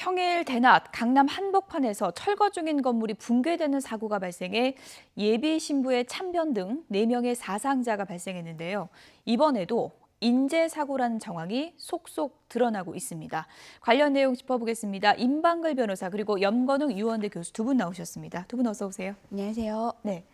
평일 대낮 강남 한복판에서 철거 중인 건물이 붕괴되는 사고가 발생해 예비 신부의 참변 등 4명의 사상자가 발생했는데요. 이번에도 인재 사고라는 정황이 속속 드러나고 있습니다. 관련 내용 짚어보겠습니다. 임방글 변호사 그리고 염건웅 유원대 교수 두 분 나오셨습니다. 두 분 어서 오세요. 안녕하세요. 네.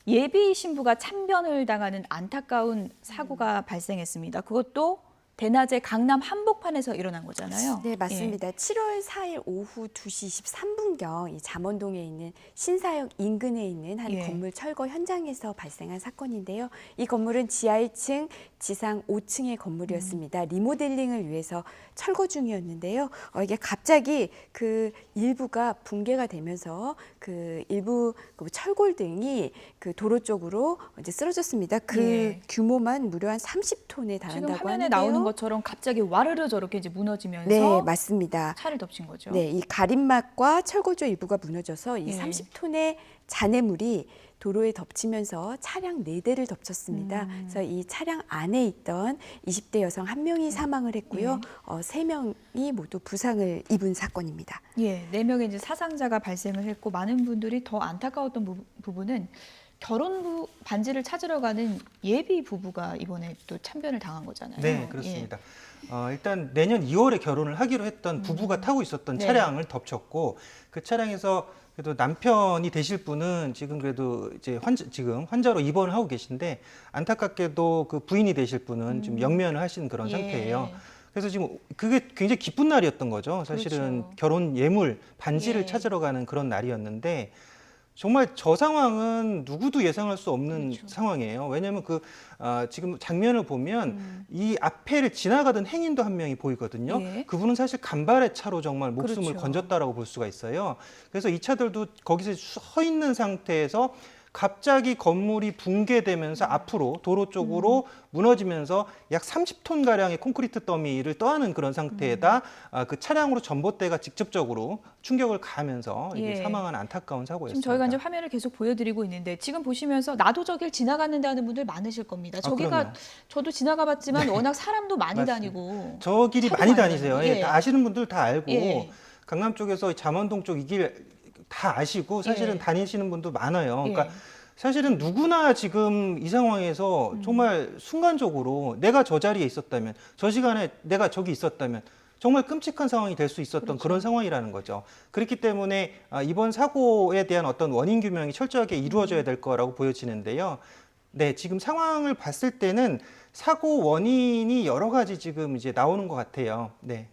예비 신부가 참변을 당하는 안타까운 사고가 발생했습니다. 그것도 대낮에 강남 한복판에서 일어난 거잖아요. 네, 맞습니다. 7월 4일 오후 2시 23분경 이 잠원동에 있는 신사역 인근에 있는 한 건물 철거 현장에서 발생한 사건인데요. 이 건물은 지하 1층, 지상 5층의 건물이었습니다. 리모델링을 위해서 철거 중이었는데요. 이게 갑자기 그 일부가 붕괴가 되면서 그 일부 철골 등이 그 도로 쪽으로 이제 쓰러졌습니다. 그 규모만 무려 한 30톤에 달한다고 지금 화면에 하는데요. 나오는 것처럼 갑자기 와르르 저렇게 이제 무너지면서 네, 맞습니다. 차를 덮친 거죠. 네, 이 가림막과 철골조 일부가 무너져서 이 30톤의 잔해물이 도로에 덮치면서 차량 4대를 덮쳤습니다. 그래서 이 차량 안에 있던 20대 여성 1명이 사망을 했고요. 3명이 모두 부상을 입은 사건입니다. 예, 4명의 이제 사상자가 발생을 했고 많은 분들이 더 안타까웠던 부분은 결혼 반지를 찾으러 가는 예비 부부가 이번에 또 참변을 당한 거잖아요. 네, 그렇습니다. 일단 내년 2월에 결혼을 하기로 했던 부부가 타고 있었던 차량을 덮쳤고 그 차량에서 그래도 남편이 되실 분은 지금 그래도 이제 지금 환자로 입원을 하고 계신데 안타깝게도 그 부인이 되실 분은 좀 영면을 하신 그런 상태예요. 그래서 지금 그게 굉장히 기쁜 날이었던 거죠. 사실은 그렇죠. 결혼 예물 반지를 찾으러 가는 그런 날이었는데 정말 저 상황은 누구도 예상할 수 없는 상황이에요. 왜냐하면 지금 장면을 보면 이 앞에를 지나가던 행인도 한 명이 보이거든요. 그분은 사실 간발의 차로 정말 목숨을 건졌다라고 볼 수가 있어요. 그래서 이 차들도 거기서 서 있는 상태에서 갑자기 건물이 붕괴되면서 앞으로 도로 쪽으로 무너지면서 약 30톤 가량의 콘크리트 더미를 떠안은 그런 상태에다 그 차량으로 전봇대가 직접적으로 충격을 가하면서 이게 사망한 안타까운 사고였습니다. 지금 저희가 이제 화면을 계속 보여드리고 있는데 지금 보시면서 나도 저 길 지나갔는데 하는 분들 많으실 겁니다. 저기가 저도 지나가봤지만 워낙 사람도 많이 다니고 저 길이 많이 다니세요. 다 아시는 분들 다 알고 강남 쪽에서 잠원동 쪽 이 길 다 아시고 사실은 다니시는 분도 많아요. 그러니까 사실은 누구나 지금 이 상황에서 정말 순간적으로 내가 저 자리에 있었다면, 저 시간에 내가 저기 있었다면 정말 끔찍한 상황이 될 수 있었던 그런 상황이라는 거죠. 그렇기 때문에 이번 사고에 대한 어떤 원인 규명이 철저하게 이루어져야 될 거라고 보여지는데요. 네, 지금 상황을 봤을 때는 사고 원인이 여러 가지 지금 이제 나오는 것 같아요. 네.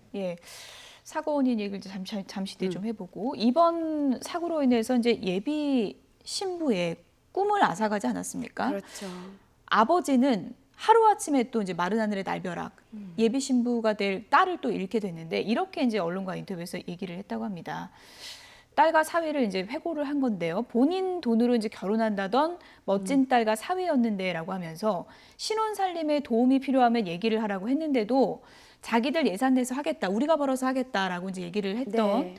사고 원인 얘기를 잠시 뒤에 좀 해보고 이번 사고로 인해서 이제 예비 신부의 꿈을 앗아가지 않았습니까? 그렇죠. 아버지는 하루아침에 또 이제 마른 하늘의 날벼락 예비 신부가 될 딸을 또 잃게 됐는데 이렇게 이제 언론과 인터뷰에서 얘기를 했다고 합니다. 딸과 사위를 이제 회고를 한 건데요. 본인 돈으로 이제 결혼한다던 멋진 딸과 사위였는데라고 하면서 신혼 살림에 도움이 필요하면 얘기를 하라고 했는데도 자기들 예산 내서 하겠다, 우리가 벌어서 하겠다라고 이제 얘기를 했던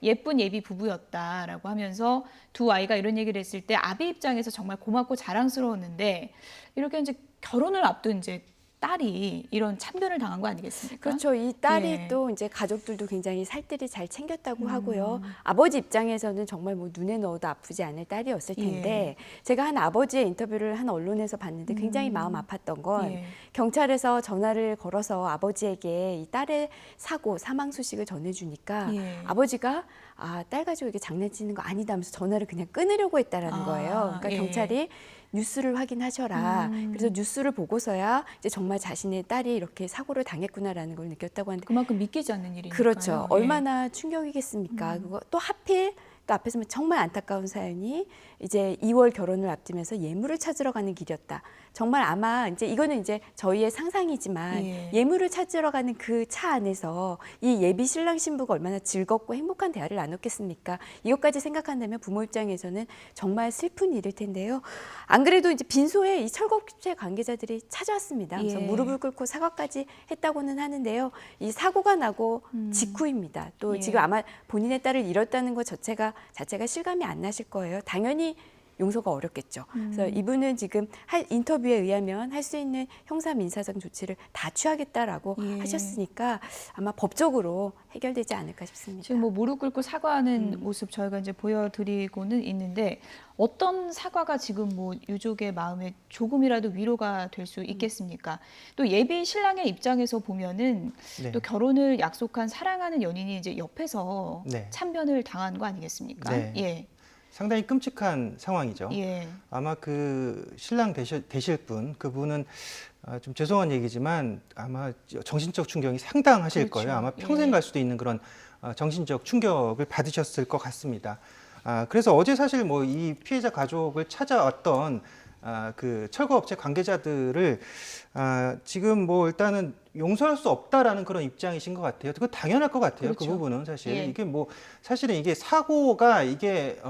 예쁜 예비 부부였다라고 하면서 두 아이가 이런 얘기를 했을 때 아비 입장에서 정말 고맙고 자랑스러웠는데 이렇게 이제 결혼을 앞둔 이제 딸이 이런 참변을 당한 거 아니겠습니까? 그렇죠. 이 딸이 또 이제 가족들도 굉장히 살뜰히 잘 챙겼다고 하고요. 아버지 입장에서는 정말 뭐 눈에 넣어도 아프지 않을 딸이었을 텐데 제가 한 아버지의 인터뷰를 한 언론에서 봤는데 굉장히 마음 아팠던 건 경찰에서 전화를 걸어서 아버지에게 이 딸의 사망 소식을 전해주니까 아버지가 딸 가지고 이게 장난치는 거 아니다 하면서 전화를 그냥 끊으려고 했다라는 거예요. 그러니까 경찰이 뉴스를 확인하셔라. 그래서 뉴스를 보고서야 이제 정말 자신의 딸이 이렇게 사고를 당했구나라는 걸 느꼈다고 하는데 그만큼 믿기지 않는 일이니까요. 그렇죠. 얼마나 충격이겠습니까? 그거 또 하필 또 앞에서 정말 안타까운 사연이 이제 2월 결혼을 앞두면서 예물을 찾으러 가는 길이었다. 정말 아마 이제 이거는 이제 저희의 상상이지만 예물을 찾으러 가는 그 차 안에서 이 예비 신랑 신부가 얼마나 즐겁고 행복한 대화를 나눴겠습니까? 이것까지 생각한다면 부모 입장에서는 정말 슬픈 일일 텐데요. 안 그래도 이제 빈소에 이 철거업체 관계자들이 찾아왔습니다. 그래서 무릎을 꿇고 사과까지 했다고는 하는데요. 이 사고가 나고 직후입니다. 또 지금 아마 본인의 딸을 잃었다는 것 자체가 실감이 안 나실 거예요. 당연히 용서가 어렵겠죠. 그래서 이분은 지금 인터뷰에 의하면 할 수 있는 형사 민사상 조치를 다 취하겠다라고 예. 하셨으니까 아마 법적으로 해결되지 않을까 싶습니다. 지금 뭐 무릎 꿇고 사과하는 모습 저희가 이제 보여드리고는 있는데 어떤 사과가 지금 뭐 유족의 마음에 조금이라도 위로가 될 수 있겠습니까? 또 예비 신랑의 입장에서 보면은 네. 또 결혼을 약속한 사랑하는 연인이 이제 옆에서 네. 참변을 당한 거 아니겠습니까? 네. 예. 상당히 끔찍한 상황이죠. 예. 아마 그 신랑 되실 분, 그분은 좀 죄송한 얘기지만 아마 정신적 충격이 상당하실 그렇죠. 거예요. 아마 평생 예. 갈 수도 있는 그런 정신적 충격을 받으셨을 것 같습니다. 그래서 어제 사실 뭐 이 피해자 가족을 찾아왔던 그 철거업체 관계자들을 지금 뭐 일단은 용서할 수 없다라는 그런 입장이신 것 같아요. 그거 당연할 것 같아요. 그 그렇죠. 부분은 사실 예. 이게 뭐 사실은 이게 사고가 이게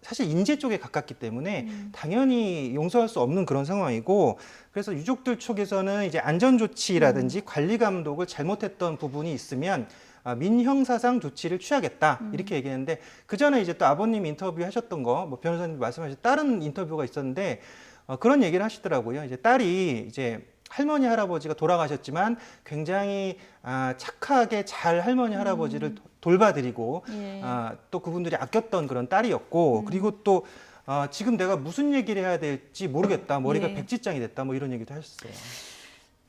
사실 인재 쪽에 가깝기 때문에 당연히 용서할 수 없는 그런 상황이고, 그래서 유족들 쪽에서는 이제 안전 조치라든지 관리 감독을 잘못했던 부분이 있으면 민형사상 조치를 취하겠다 이렇게 얘기했는데, 그 전에 이제 또 아버님 인터뷰 하셨던 거, 뭐 변호사님 말씀하신 다른 인터뷰가 있었는데 그런 얘기를 하시더라고요. 이제 딸이 이제 할머니 할아버지가 돌아가셨지만 굉장히 착하게 잘 할머니 할아버지를 돌봐드리고 예. 또 그분들이 아꼈던 그런 딸이었고, 그리고 또 지금 내가 무슨 얘기를 해야 될지 모르겠다, 머리가 예. 백지장이 됐다, 뭐 이런 얘기도 하셨어요.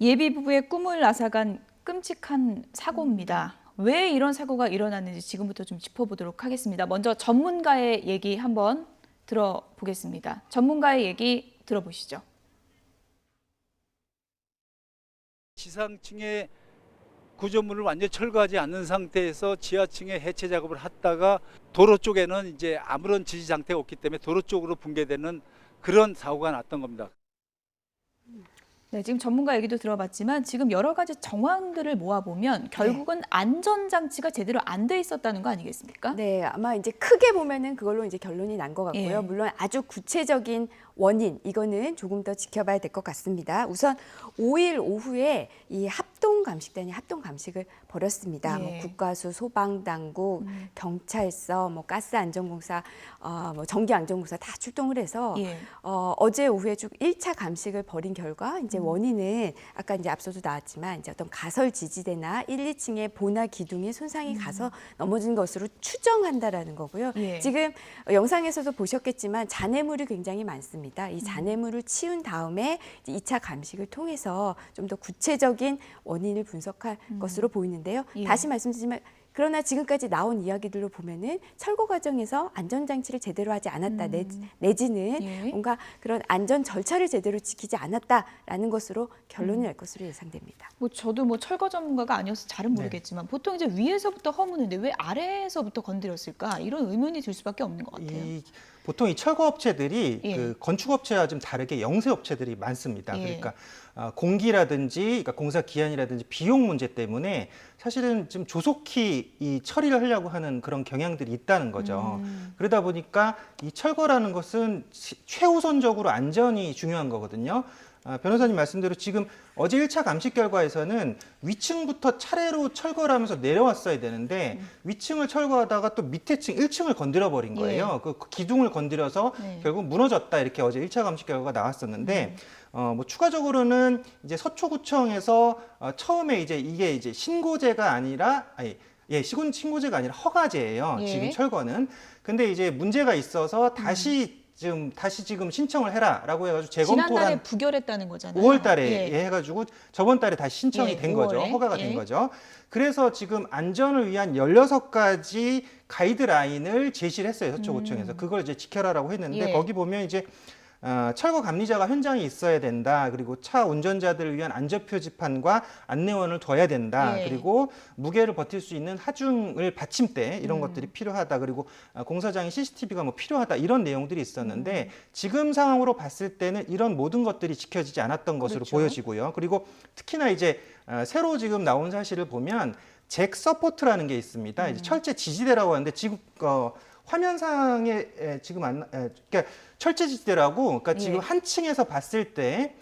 예비 부부의 꿈을 앗아간 끔찍한 사고입니다. 왜 이런 사고가 일어났는지 지금부터 좀 짚어보도록 하겠습니다. 먼저 전문가의 얘기 한번 들어보겠습니다. 전문가의 얘기 들어보시죠. 지상층의 구조물을 완전히 철거하지 않는 상태에서 지하층의 해체 작업을 하다가 도로 쪽에는 이제 아무런 지지 상태가 없기 때문에 도로 쪽으로 붕괴되는 그런 사고가 났던 겁니다. 네, 지금 전문가 얘기도 들어봤지만 지금 여러 가지 정황들을 모아보면 결국은 안전장치가 제대로 안 돼 있었다는 거 아니겠습니까? 네, 아마 이제 크게 보면은 그걸로 이제 결론이 난 것 같고요. 예. 물론 아주 구체적인 원인, 이거는 조금 더 지켜봐야 될 것 같습니다. 우선 5일 오후에 이 합동감식단이 합동감식을 벌였습니다. 예. 뭐 국가수, 소방당국, 경찰서, 뭐 가스안전공사, 뭐 전기안전공사 다 출동을 해서 예. 어제 오후에 쭉 1차 감식을 벌인 결과 이제 원인은 아까 이제 앞서도 나왔지만 이제 어떤 가설 지지대나 1, 2층의 보나 기둥에 손상이 가서 넘어진 것으로 추정한다라는 거고요. 예. 지금 영상에서도 보셨겠지만 잔해물이 굉장히 많습니다. 이 잔해물을 치운 다음에 이제 2차 감식을 통해서 좀 더 구체적인 원인을 분석할 것으로 보이는데요. 예. 다시 말씀드리지만 그러나 지금까지 나온 이야기들로 보면은 철거 과정에서 안전장치를 제대로 하지 않았다 내지는 예. 뭔가 그런 안전 절차를 제대로 지키지 않았다라는 것으로 결론이 날 것으로 예상됩니다. 뭐 저도 뭐 철거 전문가가 아니어서 잘은 모르겠지만 보통 이제 위에서부터 허무는데 왜 아래에서부터 건드렸을까 이런 의문이 들 수밖에 없는 것 같아요. 보통 이 철거업체들이 예. 그 건축업체와 좀 다르게 영세업체들이 많습니다. 예. 그러니까 공기라든지 그러니까 공사 기한이라든지 비용 문제 때문에 사실은 좀 조속히 이 처리를 하려고 하는 그런 경향들이 있다는 거죠. 그러다 보니까 이 철거라는 것은 최우선적으로 안전이 중요한 거거든요. 변호사님 말씀대로 지금 어제 1차 감식 결과에서는 위층부터 차례로 철거를 하면서 내려왔어야 되는데 위층을 철거하다가 또 밑에 층 1층을 건드려 버린 거예요. 그 기둥을 건드려서 네. 결국 무너졌다, 이렇게 어제 1차 감식 결과가 나왔었는데 뭐 추가적으로는 이제 서초구청에서 처음에 이제 이게 이제 신고제가 아니라 신고제가 아니라 허가제예요. 예. 지금 철거는. 근데 이제 문제가 있어서 다시 지금 신청을 해라라고 해가지고 재검토를 지난달에 한 부결했다는 거잖아요. 5월 달에 예. 해가지고 저번 달에 다시 신청이 예, 된 거죠. 5월에. 허가가 예. 된 거죠. 그래서 지금 안전을 위한 16가지 가이드라인을 제시를 했어요. 서초구청에서. 그걸 이제 지켜라라고 했는데 예. 거기 보면 이제 철거 감리자가 현장에 있어야 된다. 그리고 차 운전자들을 위한 안전 표지판과 안내원을 둬야 된다. 예. 그리고 무게를 버틸 수 있는 하중을 받침대 이런 것들이 필요하다. 그리고 공사장에 CCTV가 뭐 필요하다. 이런 내용들이 있었는데 지금 상황으로 봤을 때는 이런 모든 것들이 지켜지지 않았던 것으로 그렇죠. 보여지고요. 그리고 특히나 이제 새로 지금 나온 사실을 보면 잭 서포트라는 게 있습니다. 이제 철제 지지대라고 하는데 지금 화면상에 지금 그러니까 철제 지지대라고, 그러니까 지금 예. 한 층에서 봤을 때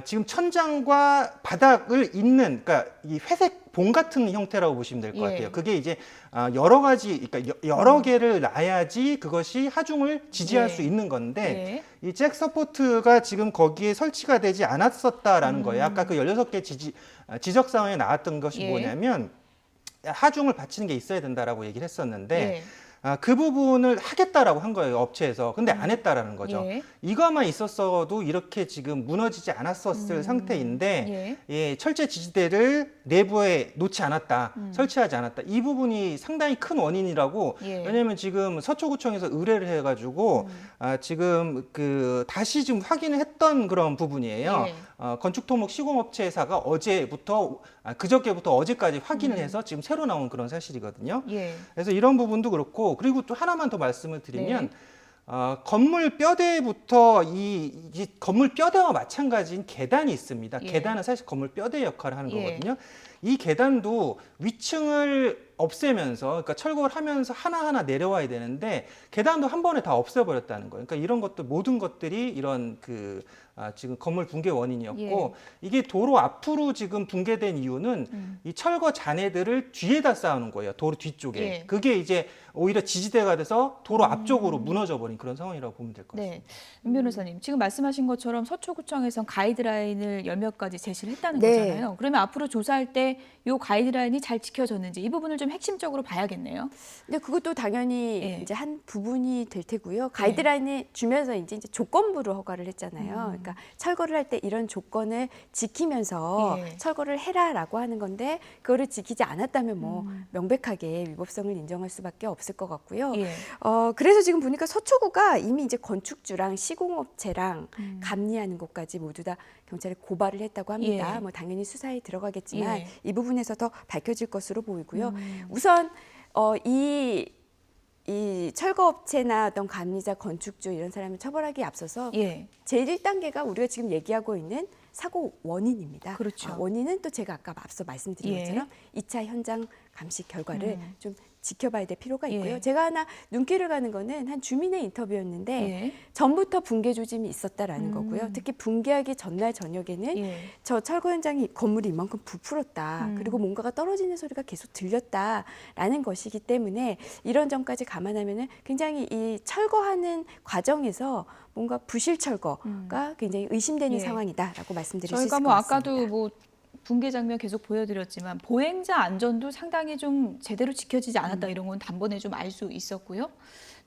지금 천장과 바닥을 잇는, 그러니까 이 회색 봉 같은 형태라고 보시면 될 것 예. 같아요. 그게 이제 여러 가지, 그러니까 여러 개를 놔야지 그것이 하중을 지지할 예. 수 있는 건데 예. 이 잭 서포트가 지금 거기에 설치가 되지 않았었다라는 거예요. 아까 그 16개 지적 사항에 나왔던 것이 예. 뭐냐면 하중을 바치는 게 있어야 된다라고 얘기를 했었는데 예. 그 부분을 하겠다라고 한 거예요, 업체에서. 근데 안 했다라는 거죠. 예. 이거만 있었어도 이렇게 지금 무너지지 않았었을 상태인데 예, 철제 지지대를 내부에 놓지 않았다, 설치하지 않았다. 이 부분이 상당히 큰 원인이라고. 예. 왜냐하면 지금 서초구청에서 의뢰를 해가지고 지금 다시 지금 확인을 했던 그런 부분이에요. 예. 건축토목 시공업체사가 어제부터 그저께부터 어제까지 확인을 해서 지금 새로 나온 그런 사실이거든요. 예. 그래서 이런 부분도 그렇고, 그리고 또 하나만 더 말씀을 드리면 건물 뼈대부터 이 건물 뼈대와 마찬가지인 계단이 있습니다. 예. 계단은 사실 건물 뼈대 역할을 하는 예. 거거든요. 이 계단도 위층을 없애면서, 그러니까 철거를 하면서 하나하나 내려와야 되는데 계단도 한 번에 다 없애버렸다는 거예요. 그러니까 이런 것들, 모든 것들이 이런 지금 건물 붕괴 원인이었고, 예. 이게 도로 앞으로 지금 붕괴된 이유는 이 철거 잔해들을 뒤에다 쌓아놓은 거예요. 도로 뒤쪽에. 예. 그게 이제 오히려 지지대가 돼서 도로 앞쪽으로 무너져 버린 그런 상황이라고 보면 될 것 같습니다. 네. 임 변호사님, 지금 말씀하신 것처럼 서초구청에선 가이드라인을 10몇 가지 제시를 했다는 네. 거잖아요. 그러면 앞으로 조사할 때 이 가이드라인이 잘 지켜졌는지 이 부분을 좀 핵심적으로 봐야겠네요. 근데 그것도 당연히 예. 이제 한 부분이 될 테고요. 가이드라인을 주면서 이제 조건부로 허가를 했잖아요. 그러니까 철거를 할 때 이런 조건을 지키면서 예. 철거를 해라라고 하는 건데 그거를 지키지 않았다면 뭐 명백하게 위법성을 인정할 수밖에 없을 것 같고요. 예. 그래서 지금 보니까 서초구가 이미 이제 건축주랑 시공업체랑 감리하는 곳까지 모두 다 경찰에 고발을 했다고 합니다. 예. 뭐 당연히 수사에 들어가겠지만 예. 이 부분에서 더 밝혀질 것으로 보이고요. 우선 이 철거업체나 어떤 감리자, 건축주 이런 사람을 처벌하기에 앞서서 예. 제일 1단계가 우리가 지금 얘기하고 있는 사고 원인입니다. 그렇죠. 원인은 또 제가 아까 앞서 말씀드린 예. 것처럼 2차 현장 감식 결과를 좀 지켜봐야 될 필요가 있고요. 예. 제가 하나 눈길을 가는 거는 한 주민의 인터뷰였는데 예. 전부터 붕괴 조짐이 있었다라는 거고요. 특히 붕괴하기 전날 저녁에는 예. 저 철거 현장이 건물이 이만큼 부풀었다. 그리고 뭔가가 떨어지는 소리가 계속 들렸다라는 것이기 때문에 이런 점까지 감안하면은 굉장히 이 철거하는 과정에서 뭔가 부실 철거가 굉장히 의심되는 예. 상황이다라고 말씀드릴 수 있을 저희가 것 뭐 같습니다. 아까도 뭐 붕괴 장면 계속 보여드렸지만 보행자 안전도 상당히 좀 제대로 지켜지지 않았다 이런 건 단번에 좀 알 수 있었고요.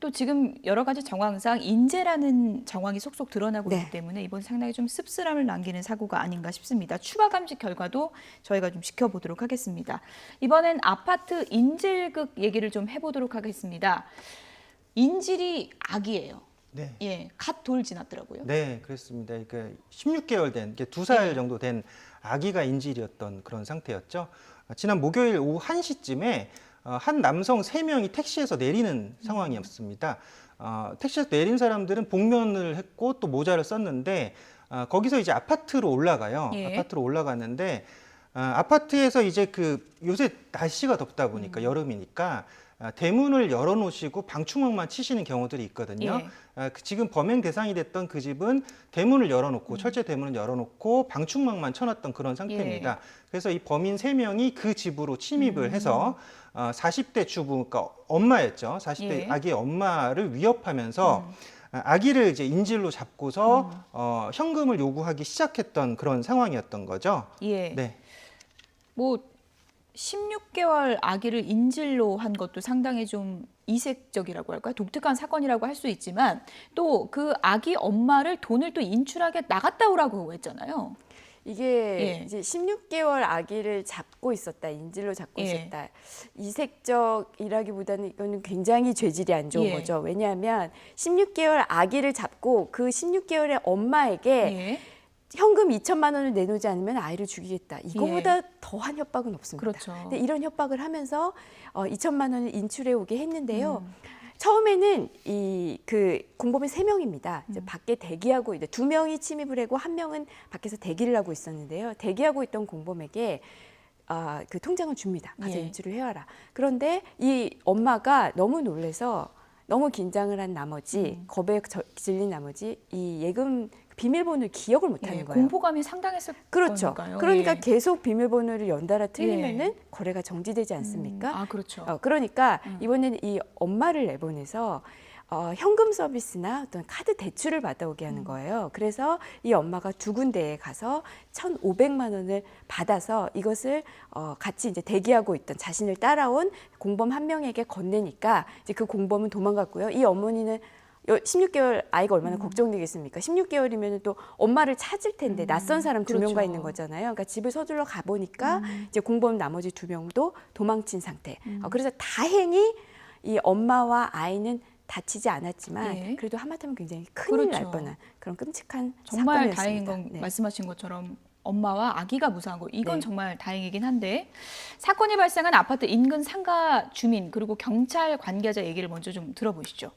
또 지금 여러 가지 정황상 인재라는 정황이 속속 드러나고 네. 있기 때문에 이번 상당히 좀 씁쓸함을 남기는 사고가 아닌가 싶습니다. 추가 감식 결과도 저희가 좀 지켜보도록 하겠습니다. 이번엔 아파트 인질극 얘기를 좀 해보도록 하겠습니다. 인질이 아기예요. 네. 예, 갓 돌 지났더라고요. 네, 그렇습니다. 그러니까 16개월 된, 2살 네. 정도 된 아기가 인질이었던 그런 상태였죠. 지난 목요일 오후 1시쯤에 한 남성 3명이 택시에서 내리는 상황이었습니다. 택시에서 내린 사람들은 복면을 했고 또 모자를 썼는데 거기서 이제 아파트로 올라가요. 예. 아파트로 올라갔는데 아파트에서 이제 요새 날씨가 덥다 보니까 여름이니까 대문을 열어놓으시고 방충망만 치시는 경우들이 있거든요. 지금 범행 대상이 됐던 그 집은 대문을 열어놓고 철제 대문을 열어놓고 방충망만 쳐놨던 그런 상태입니다. 그래서 이 범인 3명이 그 집으로 침입을 해서 40대 주부, 그러니까 엄마였죠. 40대 예. 아기의 엄마를 위협하면서 아기를 이제 인질로 잡고서 현금을 요구하기 시작했던 그런 상황이었던 거죠. 예. 네. 뭐 16개월 아기를 인질로 한 것도 상당히 좀 이색적이라고 할까요? 독특한 사건이라고 할 수 있지만 또 그 아기 엄마를 돈을 또 인출하게 나갔다 오라고 했잖아요. 이게 예. 이제 16개월 아기를 잡고 있었다, 인질로 잡고 예. 있었다. 이색적이라기보다는 이거는 굉장히 죄질이 안 좋은 예. 거죠. 왜냐하면 16개월 아기를 잡고 그 16개월의 엄마에게 예. 현금 2천만 원을 내놓지 않으면 아이를 죽이겠다. 이거보다 더한 협박은 없습니다. 그렇죠. 근데 이런 협박을 하면서 2천만 원을 인출해 오게 했는데요. 처음에는 그 공범이 3명입니다. 이제 밖에 대기하고 이제 2명이 침입을 하고 1명은 밖에서 대기를 하고 있었는데요. 대기하고 있던 공범에게 그 통장을 줍니다. 가서 예. 인출을 해와라. 그런데 이 엄마가 너무 놀라서 너무 긴장을 한 나머지 겁에 질린 나머지 이 예금 비밀번호를 기억을 못하는 예, 거예요. 공포감이 상당했을 그렇죠. 거니까요. 그러니까 예. 계속 비밀번호를 연달아 틀리면은 거래가 정지되지 않습니까? 아, 그렇죠. 그러니까 이번에는 이 엄마를 내보내서 현금 서비스나 어떤 카드 대출을 받아오게 하는 거예요. 그래서 이 엄마가 두 군데에 가서 1,500만 원을 받아서 이것을 같이 이제 대기하고 있던 자신을 따라온 공범 한 명에게 건네니까 이제 그 공범은 도망갔고요. 이 어머니는 16개월 아이가 얼마나 걱정되겠습니까? 16개월이면 또 엄마를 찾을 텐데 낯선 사람 두 명과 그렇죠. 있는 거잖아요. 그러니까 집을 서둘러 가보니까 이제 공범 나머지 두 명도 도망친 상태. 그래서 다행히 이 엄마와 아이는 다치지 않았지만 예. 그래도 하마터면 굉장히 큰일 날 그렇죠. 뻔한 그런 끔찍한 정말 사건이었습니다. 다행인 건 네. 말씀하신 것처럼 엄마와 아기가 무사한 거 이건 네. 정말 다행이긴 한데 사건이 발생한 아파트 인근 상가 주민 그리고 경찰 관계자 얘기를 먼저 좀 들어보시죠.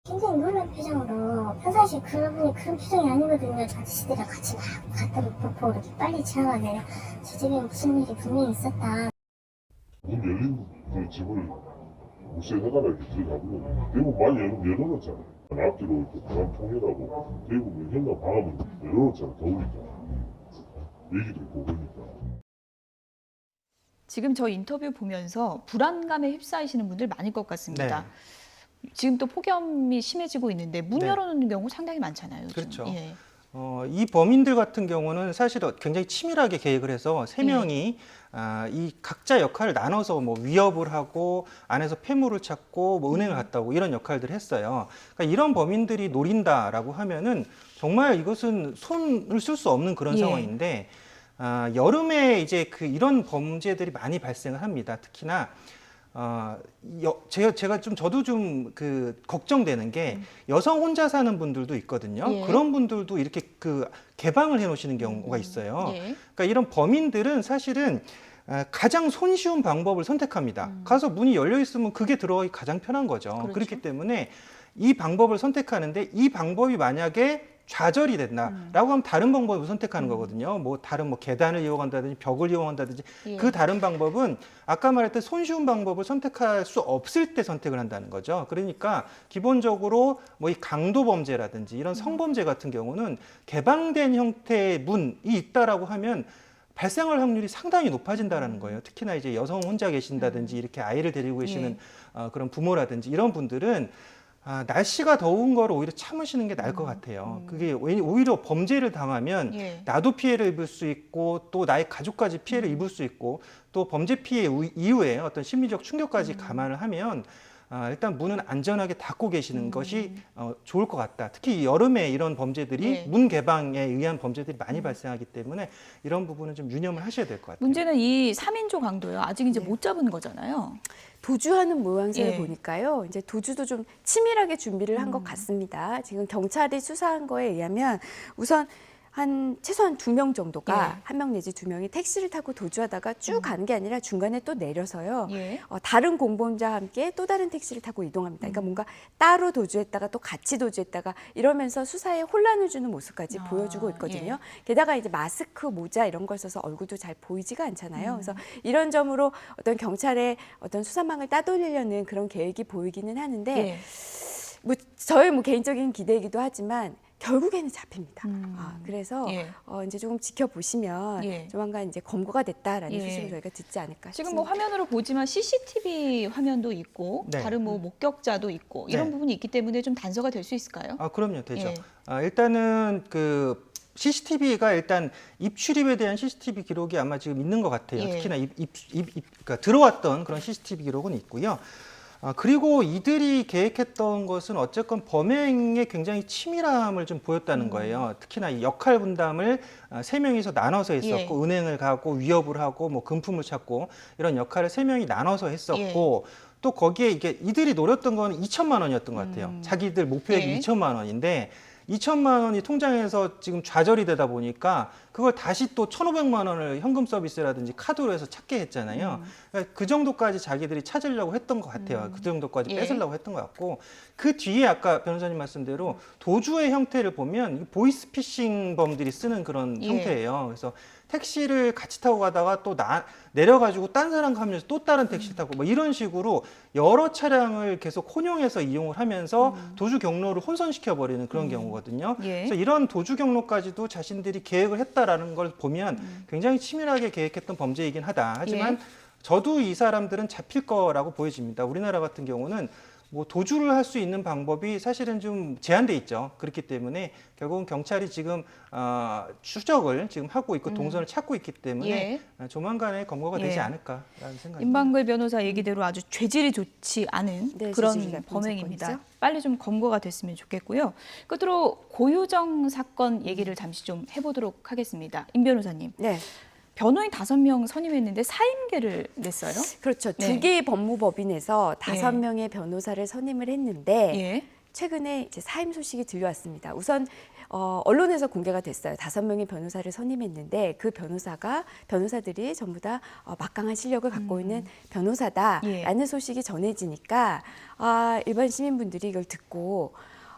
굉장히 놀란 표정으로 평상시 그분이 그런 표정이 아니거든요. 아저씨들이랑 같이 막 갔다 놓고 이렇게 빨리 지나가네요. 저 집에 무슨 일이 분명히 있었다. 문 열린 그 집을 무쇠해가라 이렇게 들어가버려. 대부분 많이 열어놓잖아. 앞뒤로 이렇게 방암 통일하고 대부분 현관 방암을 열어놓잖아. 더우니까. 얘기도 있고 그러니까. 지금 저 인터뷰 보면서 불안감에 휩싸이시는 분들 많을 것 같습니다. 네. 지금 또 폭염이 심해지고 있는데 문 네. 열어놓는 경우 상당히 많잖아요. 요즘. 그렇죠. 예. 이 범인들 같은 경우는 사실 굉장히 치밀하게 계획을 해서 세 예. 명이 이 각자 역할을 나눠서 뭐 위협을 하고 안에서 폐물을 찾고 뭐 은행을 갔다 오고 이런 역할들을 했어요. 그러니까 이런 범인들이 노린다라고 하면은 정말 이것은 손을 쓸 수 없는 그런 예. 상황인데 여름에 이제 이런 범죄들이 많이 발생을 합니다. 특히나 제가 저도 좀 걱정되는 게 여성 혼자 사는 분들도 있거든요. 예. 그런 분들도 이렇게 개방을 해 놓으시는 경우가 있어요. 예. 그러니까 이런 범인들은 사실은 가장 손쉬운 방법을 선택합니다. 가서 문이 열려 있으면 그게 들어가기 가장 편한 거죠. 그렇죠. 그렇기 때문에 이 방법을 선택하는데 이 방법이 만약에 좌절이 된다라고 하면 다른 방법을 선택하는 거거든요. 뭐 다른 계단을 이용한다든지 벽을 이용한다든지 예. 그 다른 방법은 아까 말했던 손쉬운 방법을 선택할 수 없을 때 선택을 한다는 거죠. 그러니까 기본적으로 뭐 이 강도 범죄라든지 이런 성범죄 같은 경우는 개방된 형태의 문이 있다라고 하면 발생할 확률이 상당히 높아진다라는 거예요. 특히나 이제 여성 혼자 계신다든지 이렇게 아이를 데리고 계시는 그런 부모라든지 이런 분들은 날씨가 더운 거를 오히려 참으시는 게 나을 것 같아요. 그게 오히려 범죄를 당하면 예. 나도 피해를 입을 수 있고 또 나의 가족까지 피해를 입을 수 있고 또 범죄 피해 이후에 어떤 심리적 충격까지 감안을 하면 일단 문은 안전하게 닫고 계시는 것이 좋을 것 같다. 특히 여름에 이런 범죄들이 네. 문 개방에 의한 범죄들이 많이 발생하기 때문에 이런 부분은 좀 유념을 하셔야 될 것 같아요. 문제는 이 3인조 강도요. 아직 이제 네. 못 잡은 거잖아요. 도주하는 모양새를 예. 보니까요. 이제 도주도 좀 치밀하게 준비를 한 것 같습니다. 지금 경찰이 수사한 거에 의하면 우선 최소한 2명 정도가 예. 1명 내지 2명이 택시를 타고 도주하다가 쭉 가는 게 아니라 중간에 또 내려서요. 예. 다른 공범자와 함께 또 다른 택시를 타고 이동합니다. 그러니까 뭔가 따로 도주했다가 또 같이 도주했다가 이러면서 수사에 혼란을 주는 모습까지 보여주고 있거든요. 게다가 이제 마스크, 모자 이런 걸 써서 얼굴도 잘 보이지가 않잖아요. 그래서 이런 점으로 어떤 경찰의 어떤 수사망을 따돌리려는 그런 계획이 보이기는 하는데 예. 저의 개인적인 기대이기도 하지만 결국에는 잡힙니다. 그래서 예. 이제 조금 지켜보시면 예. 조만간 이제 검거가 됐다라는 예. 소식을 저희가 듣지 않을까 지금 싶습니다. 뭐 화면으로 보지만 CCTV 화면도 있고 네. 다른 뭐 목격자도 있고 이런 네. 부분이 있기 때문에 좀 단서가 될 수 있을까요? 그럼요, 되죠. 예. 일단은 CCTV가 일단 입출입에 대한 CCTV 기록이 아마 지금 있는 것 같아요. 예. 특히나 그러니까 들어왔던 그런 CCTV 기록은 있고요. 그리고 이들이 계획했던 것은 어쨌건 범행에 굉장히 치밀함을 좀 보였다는 거예요. 특히나 이 역할 분담을 3명이서 나눠서 했었고 은행을 가고 위협을 하고 뭐 금품을 찾고 이런 역할을 3명이 나눠서 했었고 또 거기에 이들이 노렸던 건 2천만 원이었던 것 같아요. 자기들 목표액이 예. 2천만 원인데 2천만 원이 통장에서 지금 좌절이 되다 보니까 그걸 다시 또 1,500만 원을 현금 서비스라든지 카드로 해서 찾게 했잖아요. 그러니까 그 정도까지 자기들이 찾으려고 했던 것 같아요. 그 정도까지 예. 뺏으려고 했던 것 같고 그 뒤에 아까 변호사님 말씀대로 도주의 형태를 보면 보이스피싱범들이 쓰는 그런 예. 형태예요. 그래서 택시를 같이 타고 가다가 또 내려가지고 딴 사람 가면서 또 다른 택시 타고 뭐 이런 식으로 여러 차량을 계속 혼용해서 이용을 하면서 도주 경로를 혼선시켜 버리는 그런 경우거든요. 예. 그래서 이런 도주 경로까지도 자신들이 계획을 했다라는 걸 보면 굉장히 치밀하게 계획했던 범죄이긴 하다. 하지만 예. 저도 이 사람들은 잡힐 거라고 보여집니다. 우리나라 같은 경우는 뭐 도주를 할 수 있는 방법이 사실은 좀 제한돼 있죠. 그렇기 때문에 결국은 경찰이 지금 추적을 지금 하고 있고 동선을 찾고 있기 때문에 조만간에 검거가 되지 예. 않을까라는 생각입니다. 임방글 변호사 얘기대로 아주 죄질이 좋지 않은 네, 그런 죄질이 나쁜 범행입니다. 사건이죠. 빨리 좀 검거가 됐으면 좋겠고요. 끝으로 고유정 사건 얘기를 잠시 좀 해보도록 하겠습니다. 임 변호사님. 네. 변호인 5명 선임했는데 사임계를 냈어요? 그렇죠. 네. 두 개의 법무법인에서 5명의 변호사를 선임을 했는데 예. 최근에 이제 사임 소식이 들려왔습니다. 우선 언론에서 공개가 됐어요. 5명의 변호사를 선임했는데 그 변호사들이 전부 다 막강한 실력을 갖고 있는 변호사다라는 예. 소식이 전해지니까 일반 시민분들이 이걸 듣고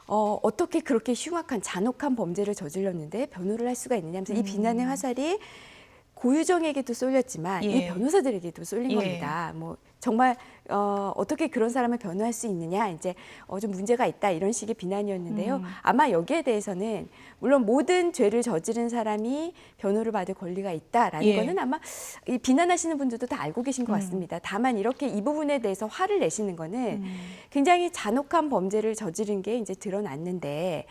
어떻게 그렇게 흉악한 잔혹한 범죄를 저질렀는데 변호를 할 수가 있느냐 하면서 이 비난의 화살이 고유정에게도 쏠렸지만 예. 이 변호사들에게도 쏠린 예. 겁니다. 뭐 정말 어떻게 그런 사람을 변호할 수 있느냐 이제 좀 문제가 있다 이런 식의 비난이었는데요. 아마 여기에 대해서는 물론 모든 죄를 저지른 사람이 변호를 받을 권리가 있다라는 예. 거는 아마 이 비난하시는 분들도 다 알고 계신 것 같습니다. 다만 이렇게 이 부분에 대해서 화를 내시는 거는 굉장히 잔혹한 범죄를 저지른 게 이제 드러났는데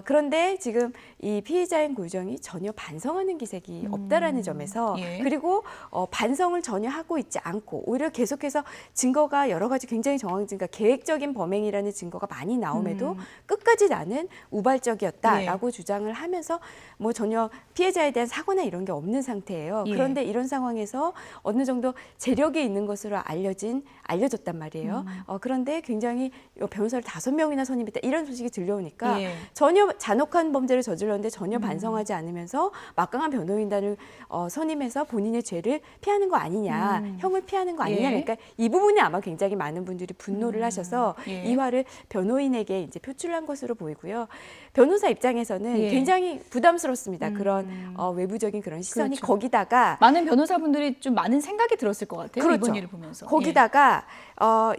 그런데 지금 이 피해자인 고유정이 전혀 반성하는 기색이 없다라는 점에서 예. 그리고 반성을 전혀 하고 있지 않고 오히려 계속해서 증거가 여러 가지 굉장히 그러니까 계획적인 범행이라는 증거가 많이 나옴에도 끝까지 나는 우발적이었다라고 주장을 하면서 뭐 전혀 피해자에 대한 사고나 이런 게 없는 상태예요. 예. 그런데 이런 상황에서 어느 정도 재력이 있는 것으로 알려졌단 말이에요. 그런데 굉장히 변호사를 5명이나 선임했다 이런 소식이 들려오니까 예. 전혀 잔혹한 범죄를 저질렀는데 전혀 반성하지 않으면서 막강한 변호인단을 선임해서 본인의 죄를 피하는 거 아니냐, 형을 피하는 거 아니냐. 예. 그러니까 이 부분에 아마 굉장히 많은 분들이 분노를 하셔서 예. 이 화를 변호인에게 이제 표출한 것으로 보이고요. 변호사 입장에서는 예. 굉장히 부담스럽습니다. 그런 외부적인 그런 시선이 그렇죠. 거기다가 많은 변호사분들이 좀 많은 생각이 들었을 것 같아요. 그렇죠. 이번 일을 보면서. 거기다가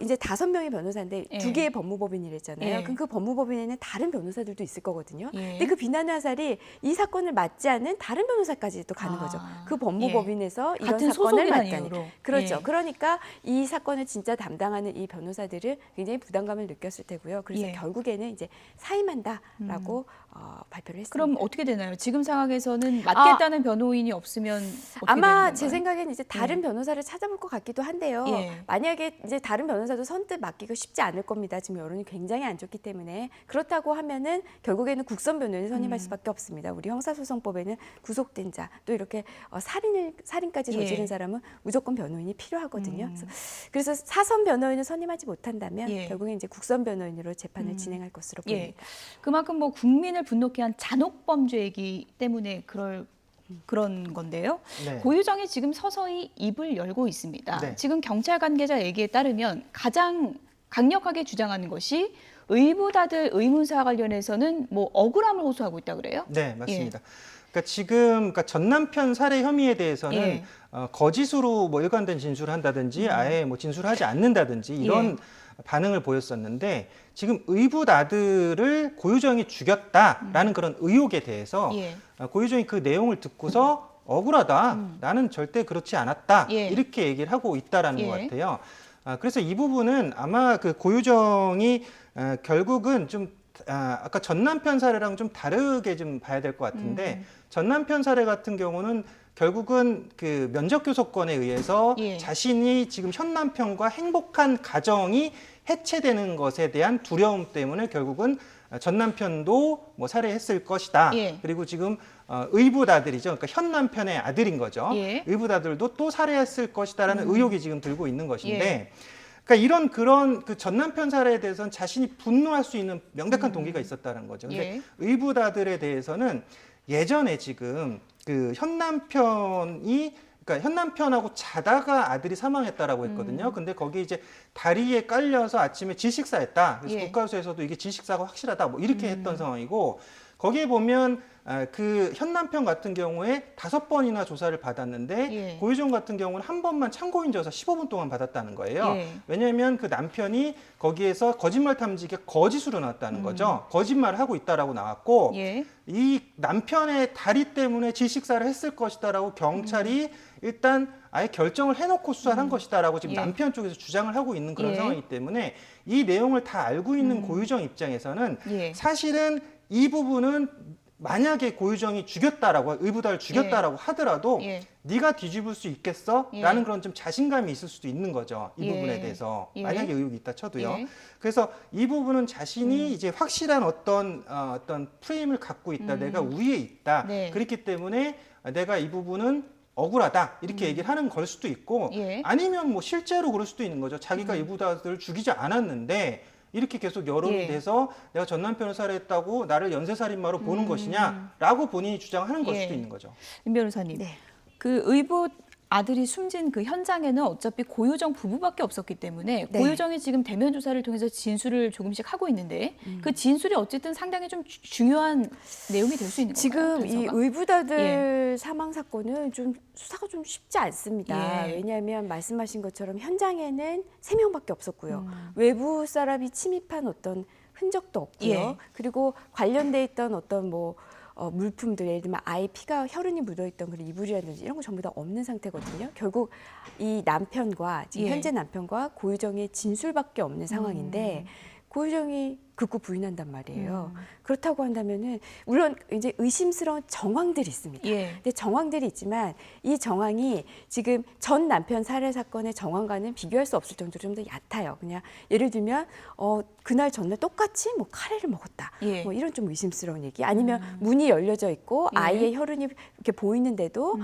이제 5명의 변호사인데 예. 2개의 법무법인이랬잖아요. 예. 그럼 그 법무법인에는 다른 변호사들도 있을 거거든요. 예. 근데 그 비난 화살이 이 사건을 맡지 않는 다른 변호사까지 또 가는 거죠. 그 법무법인에서 이런 같은 사건을 소속이라는 맡다니. 이유로. 그렇죠. 예. 그러니까 이 사건을 진짜 담당하는 이 변호사들은 굉장히 부담감을 느꼈을 테고요. 그래서 예. 결국에는 이제 사임한다라고 발표를 했습니다. 그럼 어떻게 되나요? 지금 상황에서는 맡겠다는 변호인이 없으면 어떻게 아마 되는 제 건가요? 생각에는 이제 다른 변호사를 찾아볼 것 같기도 한데요. 예. 만약에 이제 다른 변호사도 선뜻 맡기가 쉽지 않을 겁니다. 지금 여론이 굉장히 안 좋기 때문에 그렇다고 하면은 결국에는 국선 변호인을 선임할 수밖에 없습니다. 우리 형사소송법에는 구속된 자 또 이렇게 살인까지 저지른 예. 사람은 무조건 변호인이 필요하거든요. 그래서 사선 변호인을 선임하지 못한다면 예. 결국엔 이제 국선 변호인으로 재판을 진행할 것으로 예. 보입니다. 그만큼 뭐 국민을 분노케 한 잔혹 범죄이기 때문에 그런 건데요. 네. 고유정이 지금 서서히 입을 열고 있습니다. 네. 지금 경찰 관계자 얘기에 따르면 가장 강력하게 주장하는 것이 의부다들 의문사 관련해서는 뭐 억울함을 호소하고 있다 그래요? 네, 맞습니다. 그러니까 지금 전 남편 살해 혐의에 대해서는 예. 거짓으로 뭐 일관된 진술을 한다든지 아예 뭐 진술하지 않는다든지 이런 반응을 보였었는데 지금 의붓아들을 고유정이 죽였다라는 그런 의혹에 대해서 예. 고유정이 그 내용을 듣고서 억울하다. 나는 절대 그렇지 않았다. 예. 이렇게 얘기를 하고 있다라는 예. 것 같아요. 그래서 이 부분은 아마 그 고유정이 결국은 좀 아까 전 남편 사례랑 좀 다르게 좀 봐야 될 것 같은데 전 남편 사례 같은 경우는 결국은 그 면접교섭권에 의해서 예. 자신이 지금 현 남편과 행복한 가정이 해체되는 것에 대한 두려움 때문에 결국은 전 남편도 뭐 살해했을 것이다. 예. 그리고 지금 의붓아들이죠. 그러니까 현 남편의 아들인 거죠. 예. 의붓아들도 또 살해했을 것이다라는 의혹이 지금 들고 있는 것인데 그러니까 그런 그 전 남편 사례에 대해서는 자신이 분노할 수 있는 명백한 동기가 있었다는 거죠. 근데 예. 의붓아들에 대해서는 예전에 지금 그 현 남편이 그러니까 현 남편하고 자다가 아들이 사망했다라고 했거든요. 근데 거기 이제 다리에 깔려서 아침에 질식사했다. 그래서 예. 국가수에서도 이게 질식사가 확실하다. 뭐 이렇게 했던 상황이고 거기에 보면 그 현 남편 같은 경우에 5번이나 조사를 받았는데 예. 고유정 같은 경우는 한 번만 참고인 조사 15분 동안 받았다는 거예요. 예. 왜냐하면 그 남편이 거기에서 거짓말 탐지기에 거짓으로 나왔다는 거죠. 거짓말을 하고 있다라고 나왔고 예. 이 남편의 다리 때문에 질식사를 했을 것이다라고 경찰이 일단 아예 결정을 해놓고 수사를 한 것이다라고 지금 예. 남편 쪽에서 주장을 하고 있는 그런 예. 상황이기 때문에 이 내용을 다 알고 있는 고유정 입장에서는 예. 사실은 이 부분은 만약에 고유정이 죽였다라고 의부다를 죽였다라고 하더라도 예. 네가 뒤집을 수 있겠어? 예. 라는 그런 좀 자신감이 있을 수도 있는 거죠. 이 예. 부분에 대해서. 예. 만약에 의혹이 있다 쳐도요. 예. 그래서 이 부분은 자신이 이제 확실한 어떤 프레임을 갖고 있다. 내가 우위에 있다. 네. 그렇기 때문에 내가 이 부분은 억울하다. 이렇게 얘기를 하는 걸 수도 있고 예. 아니면 뭐 실제로 그럴 수도 있는 거죠. 자기가 이부다들을 죽이지 않았는데 이렇게 계속 여론이 예. 돼서 내가 전 남편을 살해했다고 나를 연쇄살인마로 보는 것이냐라고 본인이 주장하는 걸 예. 수도 있는 거죠. 임 변호사님, 네. 그 의붓 아들이 숨진 그 현장에는 어차피 고유정 부부밖에 없었기 때문에 네. 고유정이 지금 대면 조사를 통해서 진술을 조금씩 하고 있는데 그 진술이 어쨌든 상당히 좀 중요한 내용이 될 수 있는 건가요? 지금 이 단서가? 의붓아들 사망 사건은 좀 수사가 좀 쉽지 않습니다. 예. 왜냐하면 말씀하신 것처럼 현장에는 3명밖에 없었고요. 외부 사람이 침입한 어떤 흔적도 없고요. 예. 그리고 관련돼 있던 어떤 뭐 물품들, 예를 들면 아이 피가 혈흔이 묻어있던 그런 이불이라든지 이런 거 전부 다 없는 상태거든요. 결국 이 남편과 지금 예. 현재 남편과 고유정의 진술밖에 없는 상황인데 고유정이 극구 부인한단 말이에요. 그렇다고 한다면은 물론 이제 의심스러운 정황들이 있습니다. 예. 근데 정황들이 있지만 이 정황이 지금 전 남편 살해 사건의 정황과는 비교할 수 없을 정도로 좀 더 얕아요. 그냥 예를 들면 그날 전날 똑같이 뭐 카레를 먹었다. 예. 뭐 이런 좀 의심스러운 얘기. 아니면 문이 열려져 있고 예. 아이의 혈흔이 이렇게 보이는데도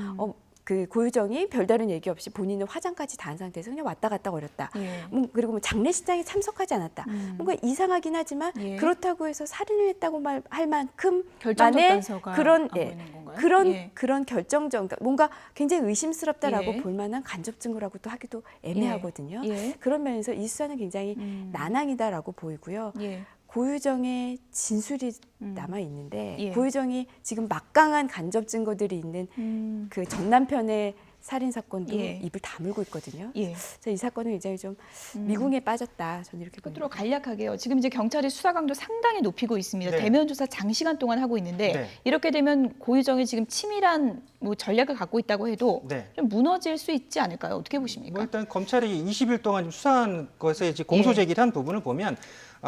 그 고유정이 별다른 얘기 없이 본인은 화장까지 다 한 상태에서 그냥 왔다 갔다 거렸다. 예. 그리고 뭐 장례식장에 참석하지 않았다. 뭔가 이상하긴 하지만 예. 그렇다고 해서 살인을 했다고 할 만큼 결정적 만에 단서가 그런 안 보이는 건가요? 그런 예. 그런 결정적 그러니까 뭔가 굉장히 의심스럽다라고 예. 볼 만한 간접 증거라고 또 하기도 애매하거든요. 예. 그런 면에서 이 수사는 굉장히 난항이다라고 보이고요. 예. 고유정의 진술이 남아 있는데 예. 고유정이 지금 막강한 간접 증거들이 있는 그 전 남편의 살인 사건도 예. 입을 다물고 있거든요. 예. 그래서 이 사건은 굉장히 좀 미궁에 빠졌다. 저는 이렇게 봅니다. 끝으로 간략하게요. 지금 이제 경찰이 수사 강도 상당히 높이고 있습니다. 네. 대면 조사 장시간 동안 하고 있는데 네. 이렇게 되면 고유정이 지금 치밀한 뭐 전략을 갖고 있다고 해도 네. 좀 무너질 수 있지 않을까요? 어떻게 보십니까? 뭐 일단 검찰이 20일 동안 좀 수사한 것에 이제 공소 예. 제기를 한 부분을 보면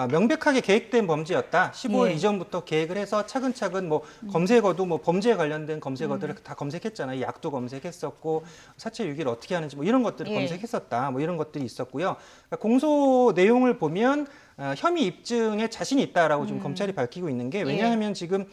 명백하게 계획된 범죄였다. 15일 예. 이전부터 계획을 해서 차근차근 뭐 검색어도 뭐 범죄에 관련된 검색어들을 다 검색했잖아요. 약도 검색했었고 사체 유기를 어떻게 하는지 뭐 이런 것들을 예. 검색했었다. 뭐 이런 것들이 있었고요. 그러니까 공소 내용을 보면 혐의 입증에 자신이 있다라고 지금 검찰이 밝히고 있는 게 왜냐하면 지금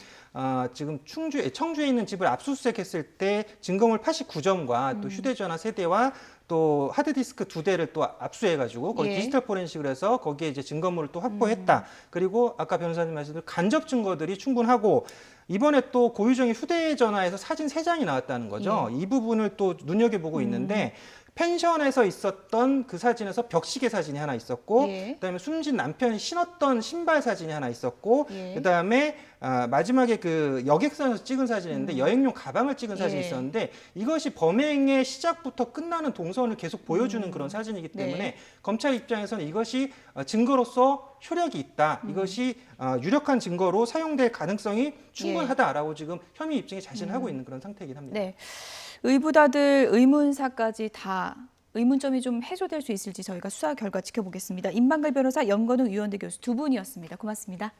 청주에 있는 집을 압수수색했을 때 증거물 89점과 또 휴대전화 세대와 또 하드디스크 2대를 또 압수해가지고 거기 예. 디지털 포렌식을 해서 거기에 이제 증거물을 또 확보했다. 그리고 아까 변호사님 말씀대로 간접 증거들이 충분하고 이번에 또 고유정의 휴대전화에서 사진 3장이 나왔다는 거죠. 이 부분을 또 눈여겨보고 있는데 펜션에서 있었던 그 사진에서 벽시계 사진이 하나 있었고 예. 그다음에 숨진 남편이 신었던 신발 사진이 하나 있었고 예. 그다음에 마지막에 그 여객선에서 찍은 사진인데 여행용 가방을 찍은 사진이 예. 있었는데 이것이 범행의 시작부터 끝나는 동선을 계속 보여주는 그런 사진이기 때문에 네. 검찰 입장에서는 이것이 증거로서 효력이 있다. 이것이 유력한 증거로 사용될 가능성이 충분하다라고 지금 혐의 입증에 자신하고 있는 그런 상태이긴 합니다. 네. 의붓아들 의문사까지 다 의문점이 좀 해소될 수 있을지 저희가 수사 결과 지켜보겠습니다. 임방글 변호사, 염건우 유원대 교수 두 분이었습니다. 고맙습니다.